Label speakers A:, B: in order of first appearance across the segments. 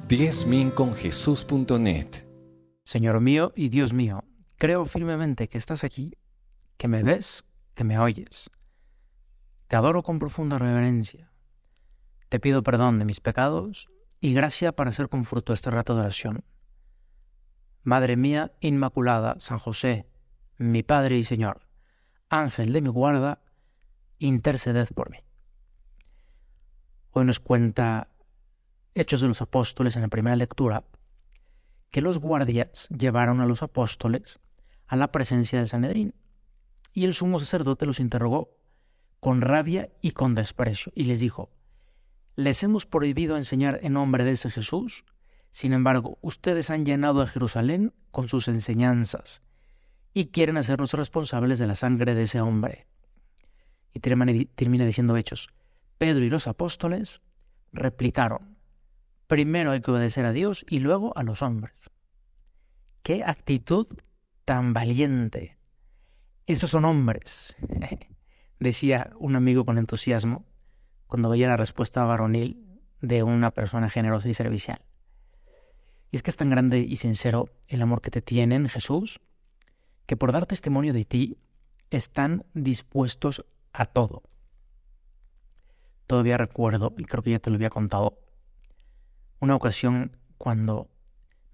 A: 10.000conjesús.net.
B: Señor mío y Dios mío, creo firmemente que estás aquí, que me ves, que me oyes. Te adoro con profunda reverencia. Te pido perdón de mis pecados y gracia para hacer con fruto este rato de oración. Madre mía Inmaculada, San José, mi Padre y Señor, Ángel de mi guarda, interceded por mí. Hoy nos cuenta Hechos de los Apóstoles en la primera lectura que los guardias llevaron a los apóstoles a la presencia del Sanedrín y el sumo sacerdote los interrogó con rabia y con desprecio y les dijo: les hemos prohibido enseñar en nombre de ese Jesús, sin embargo ustedes han llenado a Jerusalén con sus enseñanzas y quieren hacernos responsables de la sangre de ese hombre. Y termina diciendo Hechos: Pedro y los apóstoles replicaron: primero hay que obedecer a Dios y luego a los hombres. ¡Qué actitud tan valiente! Esos son hombres, decía un amigo con entusiasmo cuando veía la respuesta varonil de una persona generosa y servicial. Y es que es tan grande y sincero el amor que te tienen, Jesús, que por dar testimonio de ti están dispuestos a todo. Todavía recuerdo, y creo que ya te lo había contado, una ocasión cuando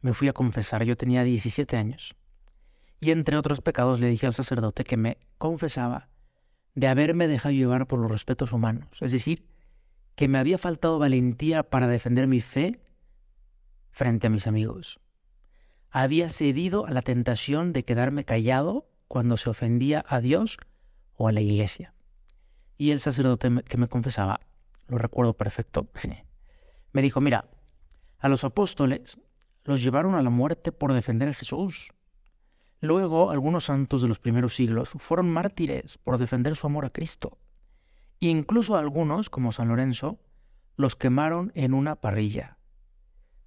B: me fui a confesar. Yo tenía 17 años y entre otros pecados le dije al sacerdote que me confesaba de haberme dejado llevar por los respetos humanos, es decir, que me había faltado valentía para defender mi fe frente a mis amigos. Había cedido a la tentación de quedarme callado cuando se ofendía a Dios o a la iglesia. Y el sacerdote que me confesaba, lo recuerdo perfecto, me dijo: mira, a los apóstoles los llevaron a la muerte por defender a Jesús. Luego, algunos santos de los primeros siglos fueron mártires por defender su amor a Cristo. E incluso algunos, como San Lorenzo, los quemaron en una parrilla.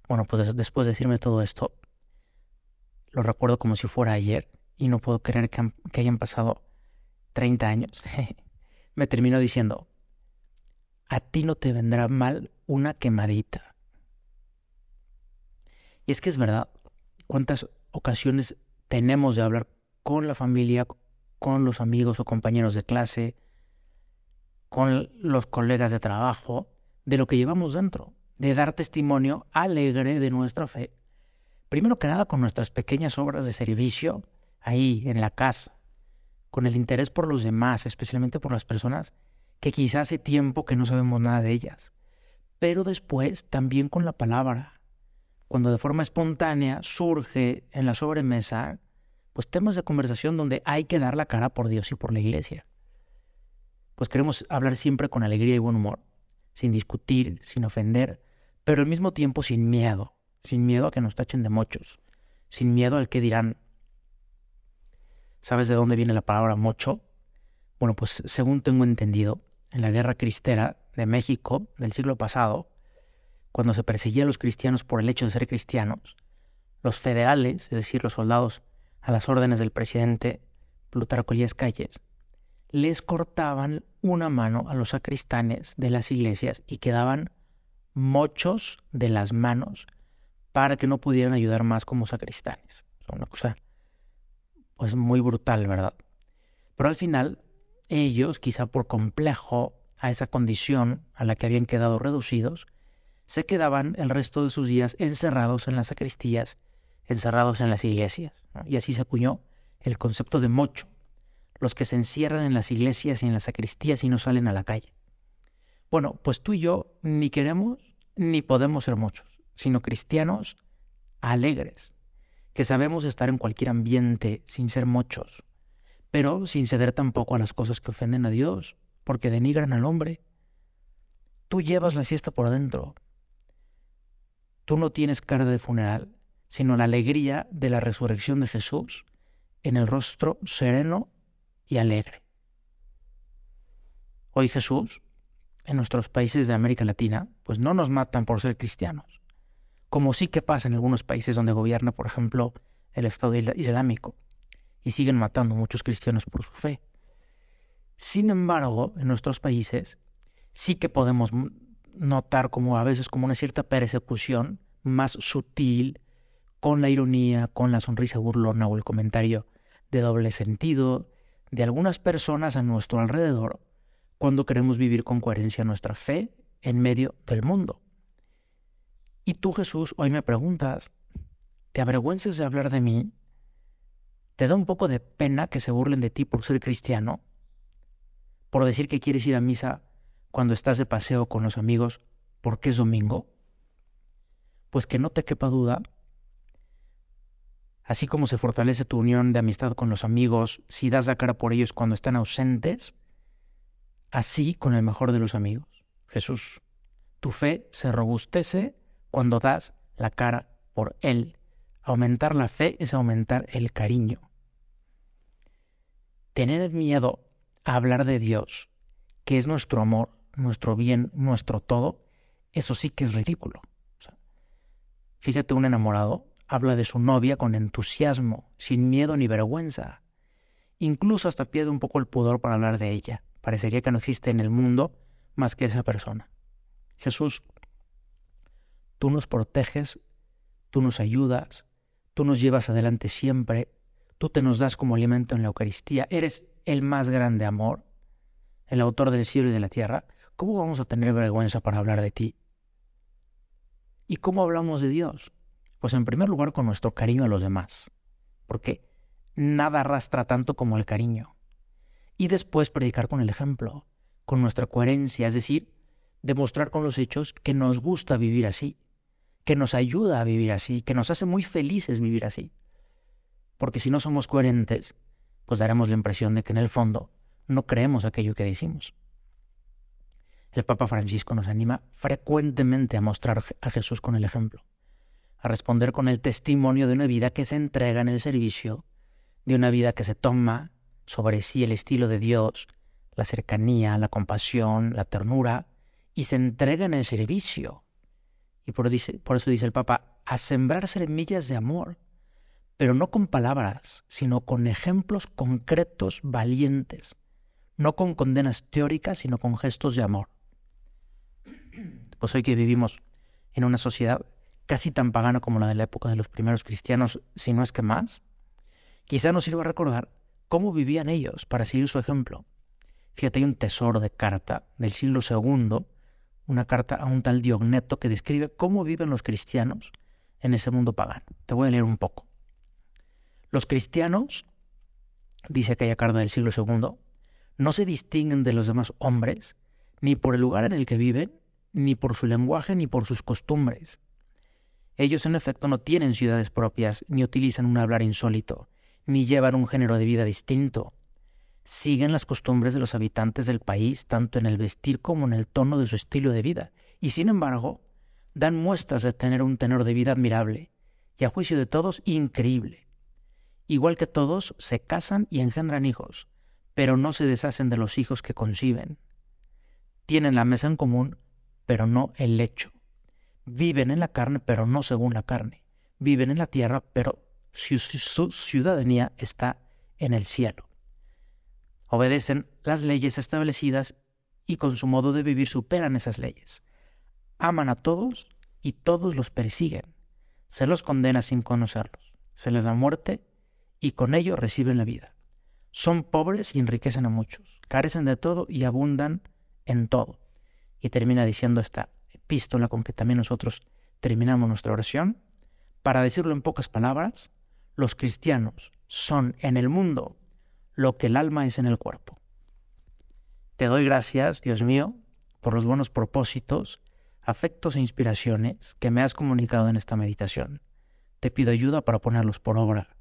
B: Bueno, pues después de decirme todo esto, lo recuerdo como si fuera ayer y no puedo creer que hayan pasado 30 años. Me terminó diciendo: a ti no te vendrá mal una quemadita. Y es que es verdad, cuántas ocasiones tenemos de hablar con la familia, con los amigos o compañeros de clase, con los colegas de trabajo, de lo que llevamos dentro, de dar testimonio alegre de nuestra fe. Primero que nada con nuestras pequeñas obras de servicio, ahí en la casa, con el interés por los demás, especialmente por las personas que quizás hace tiempo que no sabemos nada de ellas. Pero después también con la palabra, cuando de forma espontánea surge en la sobremesa, pues temas de conversación donde hay que dar la cara por Dios y por la iglesia. Pues queremos hablar siempre con alegría y buen humor, sin discutir, sin ofender, pero al mismo tiempo sin miedo a que nos tachen de mochos, sin miedo al que dirán. ¿Sabes de dónde viene la palabra mocho? Bueno, pues según tengo entendido, en la Guerra Cristera de México del siglo pasado, cuando se perseguía a los cristianos por el hecho de ser cristianos, los federales, es decir, los soldados a las órdenes del presidente Plutarco Elías Calles, les cortaban una mano a los sacristanes de las iglesias y quedaban mochos de las manos para que no pudieran ayudar más como sacristanes. Es una cosa pues muy brutal, ¿verdad? Pero al final, ellos, quizá por complejo a esa condición a la que habían quedado reducidos, se quedaban el resto de sus días encerrados en las sacristías, encerrados en las iglesias, ¿no? Y así se acuñó el concepto de mocho, los que se encierran en las iglesias y en las sacristías y no salen a la calle. Bueno, pues tú y yo ni queremos ni podemos ser mochos, sino cristianos alegres, que sabemos estar en cualquier ambiente sin ser mochos, pero sin ceder tampoco a las cosas que ofenden a Dios, porque denigran al hombre. Tú llevas la fiesta por dentro. Tú no tienes cara de funeral, sino la alegría de la resurrección de Jesús en el rostro sereno y alegre. Hoy Jesús, en nuestros países de América Latina, pues no nos matan por ser cristianos, como sí que pasa en algunos países donde gobierna, por ejemplo, el Estado Islámico, y siguen matando a muchos cristianos por su fe. Sin embargo, en nuestros países sí que podemos notar como a veces como una cierta persecución más sutil, con la ironía, con la sonrisa burlona o el comentario de doble sentido de algunas personas a nuestro alrededor cuando queremos vivir con coherencia nuestra fe en medio del mundo. Y tú, Jesús, hoy me preguntas, ¿te avergüenzas de hablar de mí? ¿Te da un poco de pena que se burlen de ti por ser cristiano? ¿Por decir que quieres ir a misa cuando estás de paseo con los amigos porque es domingo? Pues que no te quepa duda, así como se fortalece tu unión de amistad con los amigos si das la cara por ellos cuando están ausentes, así con el mejor de los amigos, Jesús. Tu fe se robustece cuando das la cara por Él. Aumentar la fe es aumentar el cariño. Tener miedo a hablar de Dios, que es nuestro amor, nuestro bien, nuestro todo, eso sí que es ridículo. Fíjate, un enamorado habla de su novia con entusiasmo, sin miedo ni vergüenza. Incluso hasta pierde un poco el pudor para hablar de ella. Parecería que no existe en el mundo más que esa persona. Jesús, tú nos proteges, tú nos ayudas, tú nos llevas adelante siempre, tú te nos das como alimento en la Eucaristía, eres el más grande amor, el autor del cielo y de la tierra. ¿Cómo vamos a tener vergüenza para hablar de ti? ¿Y cómo hablamos de Dios? Pues en primer lugar con nuestro cariño a los demás, porque nada arrastra tanto como el cariño. Y después predicar con el ejemplo, con nuestra coherencia, es decir, demostrar con los hechos que nos gusta vivir así, que nos ayuda a vivir así, que nos hace muy felices vivir así. Porque si no somos coherentes, pues daremos la impresión de que en el fondo no creemos aquello que decimos. El Papa Francisco nos anima frecuentemente a mostrar a Jesús con el ejemplo, a responder con el testimonio de una vida que se entrega en el servicio, de una vida que se toma sobre sí el estilo de Dios, la cercanía, la compasión, la ternura, y se entrega en el servicio. Y por eso dice el Papa, a sembrar semillas de amor, pero no con palabras, sino con ejemplos concretos, valientes, no con condenas teóricas, sino con gestos de amor. Pues hoy que vivimos en una sociedad casi tan pagana como la de la época de los primeros cristianos, si no es que más, quizá nos sirva recordar cómo vivían ellos para seguir su ejemplo. Fíjate, hay un tesoro de carta del siglo II, una carta a un tal Diogneto que describe cómo viven los cristianos en ese mundo pagano. Te voy a leer un poco. Los cristianos, dice aquella carta del siglo II, no se distinguen de los demás hombres ni por el lugar en el que viven, ni por su lenguaje, ni por sus costumbres. Ellos, en efecto, no tienen ciudades propias, ni utilizan un hablar insólito, ni llevan un género de vida distinto. Siguen las costumbres de los habitantes del país, tanto en el vestir como en el tono de su estilo de vida, y sin embargo, dan muestras de tener un tenor de vida admirable, y a juicio de todos, increíble. Igual que todos, se casan y engendran hijos, pero no se deshacen de los hijos que conciben. Tienen la mesa en común, pero no el lecho. Viven en la carne, pero no según la carne. Viven en la tierra, pero su ciudadanía está en el cielo. Obedecen las leyes establecidas y con su modo de vivir superan esas leyes. Aman a todos y todos los persiguen. Se los condena sin conocerlos. Se les da muerte y con ello reciben la vida. Son pobres y enriquecen a muchos. Carecen de todo y abundan en todo. Y termina diciendo esta epístola con que también nosotros terminamos nuestra oración. Para decirlo en pocas palabras, los cristianos son en el mundo lo que el alma es en el cuerpo. Te doy gracias, Dios mío, por los buenos propósitos, afectos e inspiraciones que me has comunicado en esta meditación. Te pido ayuda para ponerlos por obra.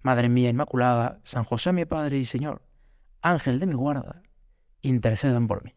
B: Madre mía Inmaculada, San José mi Padre y Señor, Ángel de mi guarda, intercedan por mí.